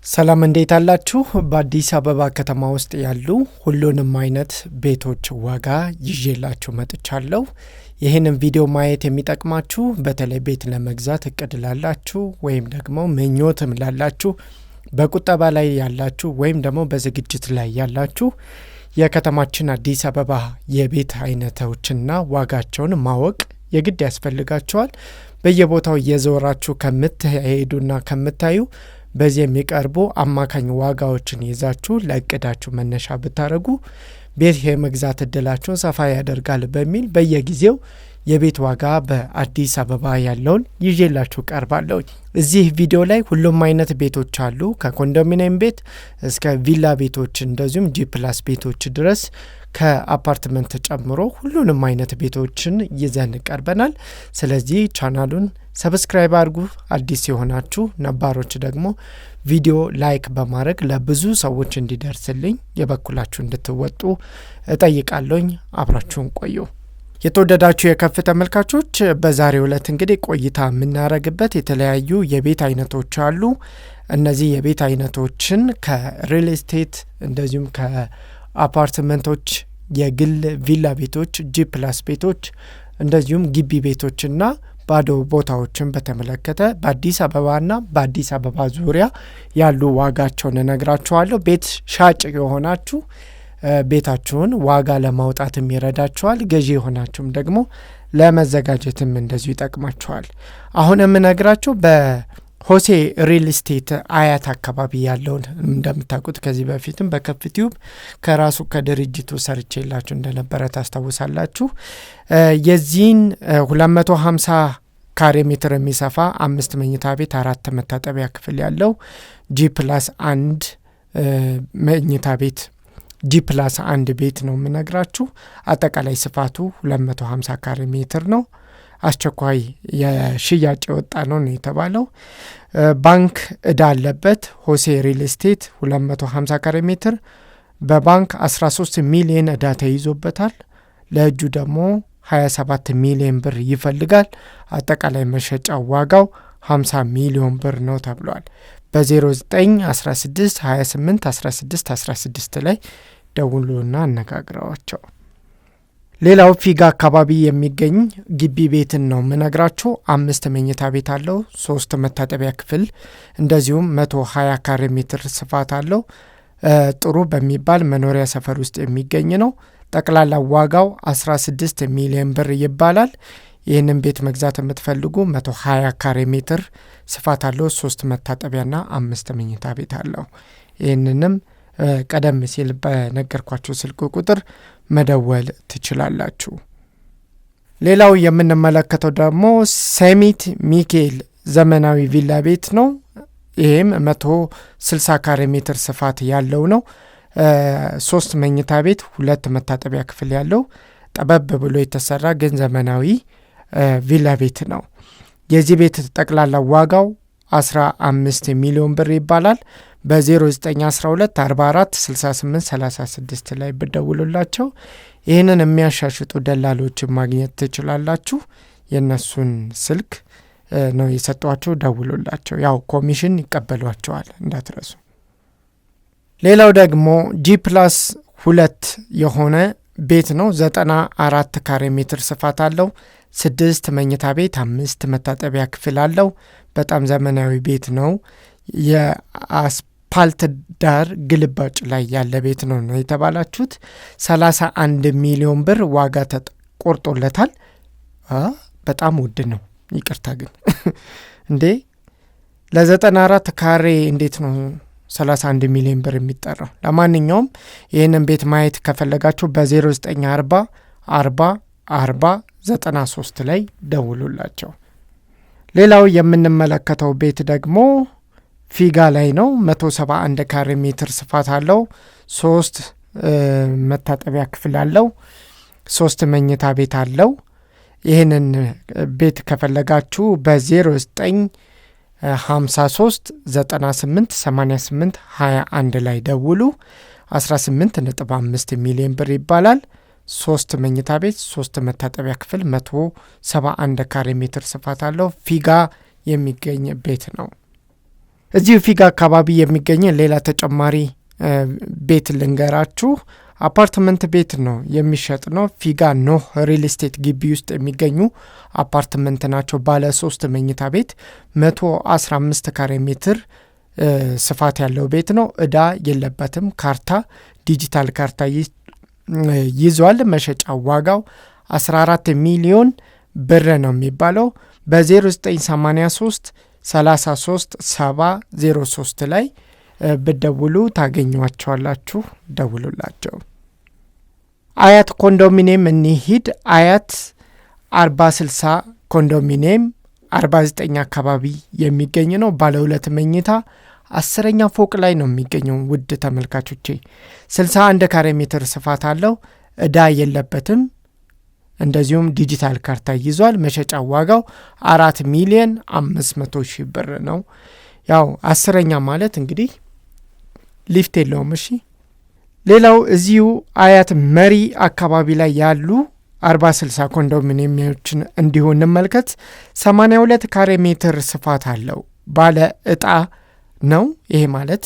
ሰላም እንዴት አላችሁ? በአዲስ አበባ ከተማ ውስጥ ያሉ ሁሉንም አይነት ቤቶች ዋጋ ይዤላችሁ መጥቻለሁ። ይህንን ቪዲዮ ማየት የሚጠቅማችሁ በተለይ ቤት ለመግዛት እቅድ ላላችሁ ወይም ደግሞ ምኞትም ላላችሁ፣ በቁጠባ ላይ ያላችሁ ወይም ደግሞ በዝግጅት ላይ ያላችሁ የከተማችን አዲስ አበባ የቤት አይነቶችና ዋጋቸውን ማወቅ የግድ ያስፈልጋቸዋል። በየቦታው እየዞራችሁ ከምትሄዱና ከምታዩ በዚህ የሚቀርቡ አማካኝ ዋጋዎችን ይዛችሁ ለእቅዳችሁ መነሻ ብታደርጉ ቤት የመግዛት እድላችሁን ሰፋ ያደርጋል በሚል በየጊዜው የቤት ዋጋ በአዲስ አበባ ያለውን ይዤላችሁ ቀርባለሁ። እዚህ ቪዲዮ ላይ ሁሉም አይነት ቤቶች አሉ። ከኮንዶሚኒየም ቤት እስከ ቪላ ቤቶች እንደዚሁም ጂ+ ቤቶች ድረስ ከአፓርትመንት ጨምሮ ሁሉንም አይነት ቤቶችን ይዘን ቀርበናል። ስለዚህ ቻናሉን ሰብስክራይብ አድርጉ፣ አዲስ የሆናችሁ ነባሮች ደግሞ ቪዲዮ ላይክ በማድረግ ለብዙ ሰዎች እንዲደርስልኝ የበኩላችሁ እንድትወጡ እጠይቃለሁኝ። አብራችሁን ቆዩ። የተወደዳችሁ የከፍ ተመልካቾች፣ በዛሬው ዕለት እንግዲህ ቆይታ የምናደርግበት የተለያዩ የቤት አይነቶች አሉ። እነዚህ የቤት አይነቶችን ከሪል ስቴት እንደዚሁም ከአፓርትመንቶች፣ የግል ቪላ ቤቶች፣ ጂ+ ቤቶች እንደዚሁም ግቢ ቤቶችና ባዶ ቦታዎችን በተመለከተ በአዲስ አበባና በአዲስ አበባ ዙሪያ ያሉ ዋጋቸውን እነግራችኋለሁ። ቤት ሻጭ የሆናችሁ ቤታችሁን ዋጋ ለማውጣትም ይረዳችኋል። ገዢ የሆናችሁም ደግሞ ለመዘጋጀትም እንደዚሁ ይጠቅማችኋል። አሁን የምነግራችሁ በሆሴ ሪል ስቴት አያት አካባቢ ያለውን እንደምታውቁት ከዚህ በፊትም በከፍ ቲዩብ ከራሱ ከድርጅቱ ሰርቼላችሁ እንደነበረ ታስታውሳላችሁ። የዚህን 250 ካሬ ሜትር የሚሰፋ 5 መኝታ ቤት 4 መታጠቢያ ክፍል ያለው ጂ+1 መኝታ ቤት ጂ+1 ቤት ነው የምነግራችሁ። አጠቃላይ ስፋቱ 250 ካሬ ሜትር ነው። አስቸኳይ የሽያጭ የወጣ ነው የተባለው። ባንክ እዳ አለበት። ሆሴ ሪል ስቴት 250 ካሬ ሜትር በባንክ 13 ሚሊዮን እዳ ተይዞበታል። ለእጁ ደግሞ 27 ሚሊዮን ብር ይፈልጋል። አጠቃላይ መሸጫ ዋጋው 50 ሚሊዮን ብር ነው ተብሏል። በ0916 28 16 16 ላይ ደውሉና አነጋግረዋቸው። ሌላው ፊጋ አካባቢ የሚገኝ ግቢ ቤትን ነው የምነግራችሁ። 5 መኝታ ቤት አለው፣ 3 መታጠቢያ ክፍል እንደዚሁም 120 ካሬ ሜትር ስፋት አለው። ጥሩ በሚባል መኖሪያ ሰፈር ውስጥ የሚገኝ ነው። ጠቅላላ ዋጋው 16 ሚሊዮን ብር ይባላል። ይህንን ቤት መግዛት የምትፈልጉ 120 ካሬ ሜትር ስፋት አለው፣ 3 መታጠቢያና 5 መኝታ ቤት አለው። ይህንንም ቀደም ሲል በነገርኳችሁ ስልክ ቁጥር መደወል ትችላላችሁ። ሌላው የምንመለከተው ደግሞ ሰሚት ሚካኤል ዘመናዊ ቪላ ቤት ነው። ይህም 160 ካሬ ሜትር ስፋት ያለው ነው። 3 መኝታ ቤት 2 መታጠቢያ ክፍል ያለው ጠበብ ብሎ የተሰራ ግን ዘመናዊ ቪላ ቤት ነው። የዚህ ቤት ጠቅላላ ዋጋው 15 ሚሊዮን ብር ይባላል። በ0912 44 68 36 ላይ ብደውሉላቸው ይህንን የሚያሻሽጡ ደላሎችን ማግኘት ትችላላችሁ። የእነሱን ስልክ ነው የሰጧቸው፣ ደውሉላቸው። ያው ኮሚሽን ይቀበሏቸዋል እንዳትረሱ። ሌላው ደግሞ ጂ+2 የሆነ ቤት ነው። 94 ካሬ ሜትር ስፋት አለው። 6 መኝታ ቤት 5 መታጠቢያ ክፍል አለው። በጣም ዘመናዊ ቤት ነው። የአስፓልት ዳር ግልባጭ ላይ ያለ ቤት ነው የተባላችሁት። 31 ሚሊዮን ብር ዋጋ ተቆርጦለታል። በጣም ውድ ነው። ይቅርታ ግን እንዴ ለ94 ካሬ እንዴት ነው 31 ሚሊዮን ብር የሚጠራው? ለማንኛውም ይህንን ቤት ማየት ከፈለጋችሁ በ0940 40 40 93 ላይ ደውሉላቸው። ሌላው የምንመለከተው ቤት ደግሞ ፊጋ ላይ ነው። 171 ካሬ ሜትር ስፋት አለው። 3 መታጠቢያ ክፍል አለው። 3 መኝታ ቤት አለው። ይህንን ቤት ከፈለጋችሁ በ0953 98 88 21 ላይ ደውሉ። 18.5 ሚሊዮን ብር ይባላል። 3 መኝታ ቤት 3 መታጠቢያ ክፍል 171 ካሬ ሜትር ስፋት አለው። ፊጋ የሚገኝ ቤት ነው። እዚሁ ፊጋ አካባቢ የሚገኝ ሌላ ተጨማሪ ቤት ልንገራችሁ። አፓርትመንት ቤት ነው የሚሸጥ ነው። ፊጋ ኖህ ሪል ስቴት ግቢ ውስጥ የሚገኙ አፓርትመንት ናቸው። ባለ 3 መኝታ ቤት 115 ካሬ ሜትር ስፋት ያለው ቤት ነው። እዳ የለበትም። ካርታ ዲጂታል ካርታ ይዟል። መሸጫ ዋጋው 14 ሚሊዮን ብር ነው የሚባለው። በ0983 33 703 ላይ ብደውሉ ታገኟቸዋላችሁ። ደውሉላቸው። አያት ኮንዶሚኒየም እንሂድ። አያት 40/60 ኮንዶሚኒየም 49 አካባቢ የሚገኝ ነው። ባለ 2 መኝታ 10ኛ ፎቅ ላይ ነው የሚገኘው። ውድ ተመልካቾቼ 61 ካሬ ሜትር ስፋት አለው። እዳ የለበትም። እንደዚሁም ዲጂታል ካርታ ይዟል። መሸጫ ዋጋው 4 ሚሊዮን 500 ሺህ ብር ነው። ያው 10ኛ ማለት እንግዲህ ሊፍት የለውም። እሺ ሌላው እዚሁ አያት መሪ አካባቢ ላይ ያሉ 40/60 ኮንዶሚኒየሞችን እንዲሁ እንመልከት። 82 ካሬ ሜትር ስፋት አለው። ባለ እጣ ነው። ይሄ ማለት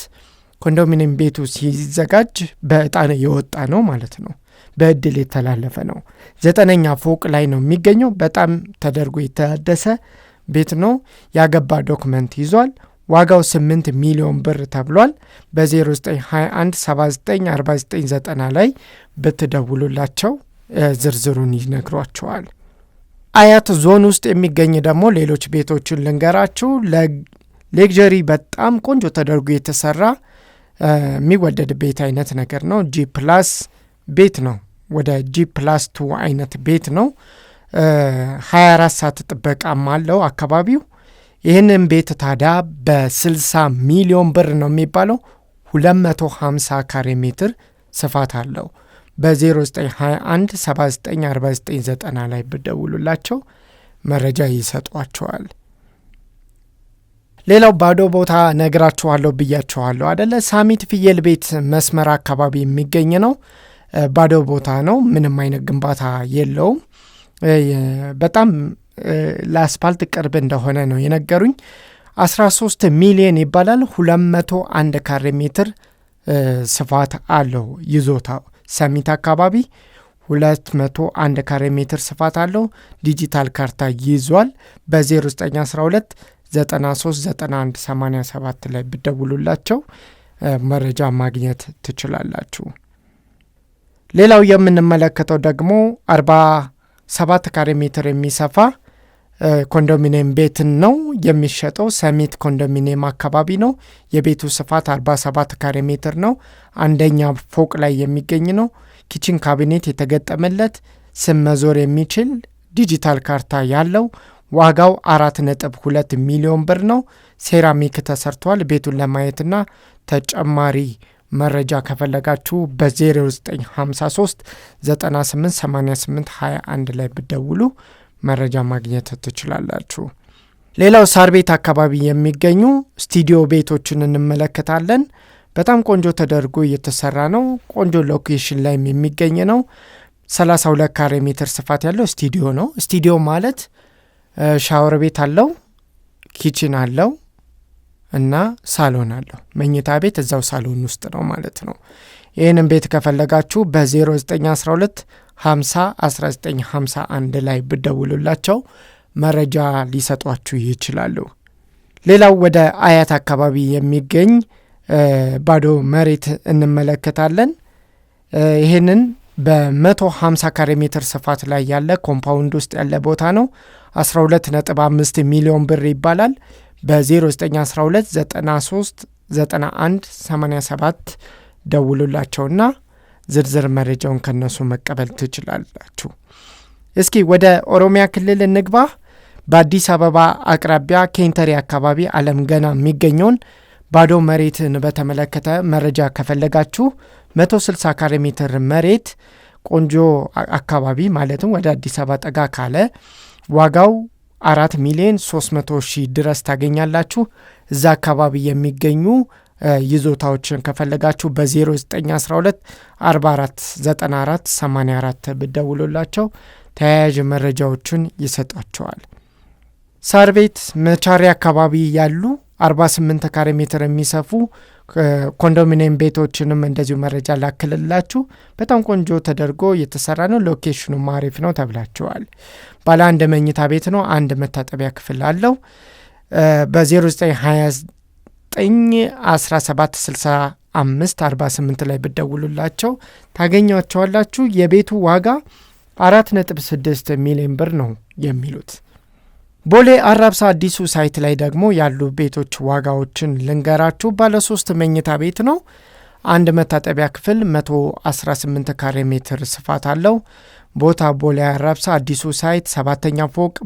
ኮንዶሚኒየም ቤቱ ሲዘጋጅ በእጣ የወጣ ነው ማለት ነው። በእድል የተላለፈ ነው። 9ኛ ፎቅ ላይ ነው የሚገኘው። በጣም ተደርጎ የተደሰ ቤት ነው። ያገባ ዶክመንት ይዟል። ዋጋው 8 ሚሊዮን ብር ተብሏል። በ0921 79 4990 ላይ ብትደውሉላቸው ዝርዝሩን ይነግሯቸዋል። አያት ዞን ውስጥ የሚገኝ ደግሞ ሌሎች ቤቶችን ልንገራችሁ። ሌክዠሪ በጣም ቆንጆ ተደርጎ የተሰራ የሚወደድ ቤት አይነት ነገር ነው። ጂ ፕላስ ቤት ነው። ወደ G+2 አይነት ቤት ነው። 24 ሰዓት ጥበቃም አለው አካባቢው። ይህንን ቤት ታዲያ በ60 ሚሊዮን ብር ነው የሚባለው። 250 ካሬ ሜትር ስፋት አለው። በ0921 79 4990 ላይ ብደውሉላቸው መረጃ ይሰጧቸዋል። ሌላው ባዶ ቦታ ነግራችኋለሁ ብያችኋለሁ አደለ? ሳሚት ፍየል ቤት መስመር አካባቢ የሚገኝ ነው። ባዶ ቦታ ነው። ምንም አይነት ግንባታ የለውም። በጣም ለአስፓልት ቅርብ እንደሆነ ነው የነገሩኝ። 13 ሚሊዮን ይባላል። 201 ካሬ ሜትር ስፋት አለው ይዞታው። ሰሚት አካባቢ 201 ካሬ ሜትር ስፋት አለው። ዲጂታል ካርታ ይዟል። በ0912 93 91 87 ላይ ብደውሉላቸው መረጃ ማግኘት ትችላላችሁ። ሌላው የምንመለከተው ደግሞ 47 ካሬ ሜትር የሚሰፋ ኮንዶሚኒየም ቤትን ነው የሚሸጠው። ሰሚት ኮንዶሚኒየም አካባቢ ነው። የቤቱ ስፋት 47 ካሬ ሜትር ነው። 1ኛ ፎቅ ላይ የሚገኝ ነው። ኪችን ካቢኔት የተገጠመለት፣ ስም መዞር የሚችል ዲጂታል ካርታ ያለው፣ ዋጋው 4.2 ሚሊዮን ብር ነው። ሴራሚክ ተሰርቷል። ቤቱን ለማየትና ተጨማሪ መረጃ ከፈለጋችሁ በ0953 98 88 21 ላይ ብደውሉ መረጃ ማግኘት ትችላላችሁ። ሌላው ሳር ቤት አካባቢ የሚገኙ ስቱዲዮ ቤቶችን እንመለከታለን። በጣም ቆንጆ ተደርጎ እየተሰራ ነው። ቆንጆ ሎኬሽን ላይ የሚገኝ ነው። 32 ካሬ ሜትር ስፋት ያለው ስቱዲዮ ነው። ስቱዲዮ ማለት ሻወር ቤት አለው፣ ኪችን አለው እና ሳሎን አለው። መኝታ ቤት እዛው ሳሎን ውስጥ ነው ማለት ነው። ይህንን ቤት ከፈለጋችሁ በ0912 50 1951 ላይ ብደውሉላቸው መረጃ ሊሰጧችሁ ይችላሉ። ሌላው ወደ አያት አካባቢ የሚገኝ ባዶ መሬት እንመለከታለን። ይህንን በ150 ካሬ ሜትር ስፋት ላይ ያለ ኮምፓውንድ ውስጥ ያለ ቦታ ነው። 12.5 ሚሊዮን ብር ይባላል። በ0912 93 91 87 ደውሉላቸውና ዝርዝር መረጃውን ከነሱ መቀበል ትችላላችሁ። እስኪ ወደ ኦሮሚያ ክልል እንግባ። በአዲስ አበባ አቅራቢያ ኬንተሪ አካባቢ አለም ገና የሚገኘውን ባዶ መሬትን በተመለከተ መረጃ ከፈለጋችሁ 160 ካሬ ሜትር መሬት ቆንጆ አካባቢ ማለትም ወደ አዲስ አበባ ጠጋ ካለ ዋጋው 4 ሚሊዮን 300 ሺህ ድረስ ታገኛላችሁ። እዛ አካባቢ የሚገኙ ይዞታዎችን ከፈለጋችሁ በ0912 44 94 84 ብደውሉላቸው ተያያዥ መረጃዎችን ይሰጣቸዋል። ሳር ቤት መቻሪ አካባቢ ያሉ 48 ካሬ ሜትር የሚሰፉ ኮንዶሚኒየም ቤቶችንም እንደዚሁ መረጃ ላክልላችሁ። በጣም ቆንጆ ተደርጎ የተሰራ ነው። ሎኬሽኑ አሪፍ ነው ተብላችኋል። ባለ 1 መኝታ ቤት ነው። 1 መታጠቢያ ክፍል አለው። በ0929176548 ላይ ብደውሉላቸው ታገኟቸዋላችሁ። የቤቱ ዋጋ 4.6 ሚሊዮን ብር ነው የሚሉት። ቦሌ አራብሳ አዲሱ ሳይት ላይ ደግሞ ያሉ ቤቶች ዋጋዎችን ልንገራችሁ። ባለ 3 መኝታ ቤት ነው። 1 መታጠቢያ ክፍል 118 ካሬ ሜትር ስፋት አለው። ቦታ ቦሌ አራብሳ አዲሱ ሳይት 7ኛ ፎቅ